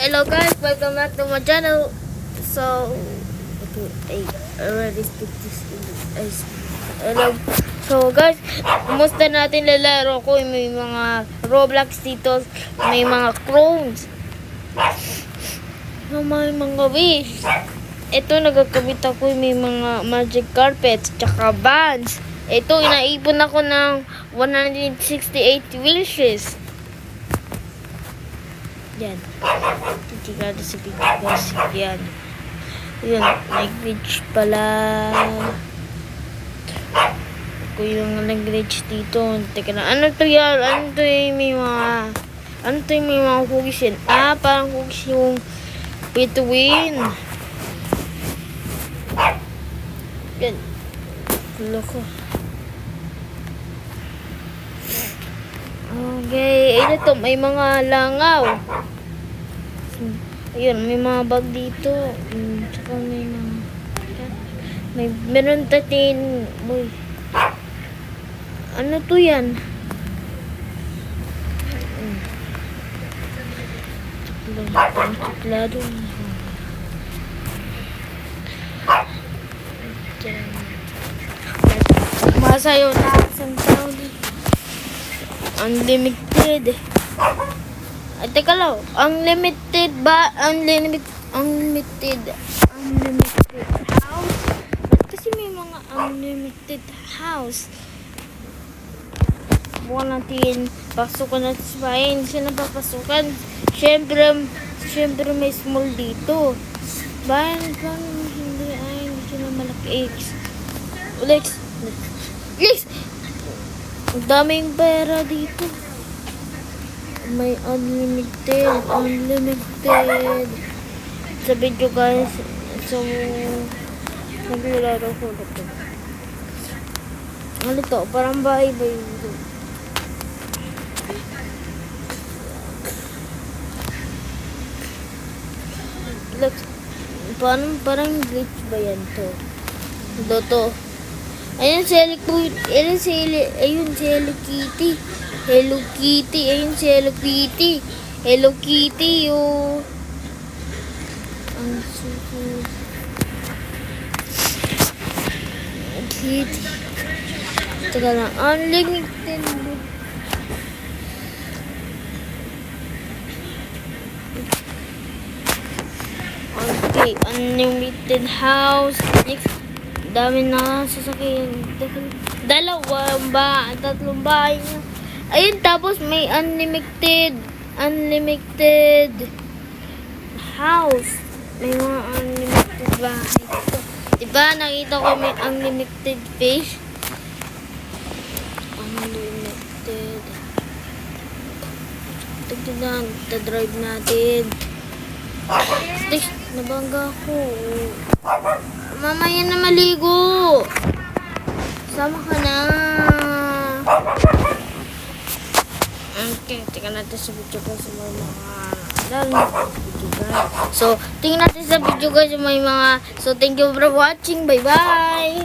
Hello guys, welcome back to my channel. So, okay, I already speak this English. Hello. So guys, kumusta natin lalaro ko? May mga Roblox dito, may mga clones. May mga wish. Ito, nagkakabit ako, may mga magic carpets, tsaka bands. Ito, inaipon ako ng 168 wishes. Yan. Hindi ka sa video guys. Yan. Yun. Nag-glitch pala. Ako yung nag-glitch dito. Teka na. Ano to yan? Ano to yung may mga... Ano to yung may mga cookies yan? Ah, parang cookies yung pay to win. Yan. Gulo ko. Okay, ito may mga langaw. Ayun, may mga bag dito. Tsaka may mga meron tatin. Boy. Ano to yan? Tuklado. Masayo na sa tao dito. Unlimited. Ay, teka lang. Unlimited ba? Unlimited house? Ba't kasi may mga unlimited house? Bukan natin pasukan natin sa bahay. Hindi siya napapasukan. Siyempre may small dito. Bayan hindi siya na malaki. Lex. Ang daming pera dito. May unlimited sa video guys. So naglaro ko ito. Ano to? Parang bahay dito. Look, parang glitch ba yan to? Dito. Ayun si Hello Kitty. Hello Kitty. Ayun si Hello Kitty. Hello Kitty, oh. Ang susunod. Kitty. Teka lang. Unlimited. Okay. Unlimited house. Next. Dami na sasakyan. Tatlong bahay na. Ayun, tapos may unlimited house. May mga unlimited bahay dito. Diba, nakita ko may unlimited fish. Unlimited. Tignan, drive natin. Nabangga ko. Mamaya na maligo. Sama ka na. Okay, tingnan natin sa video guys sa mga video guys. So, tingnan natin sa video guys sa may mga. So, thank you for watching. Bye-bye.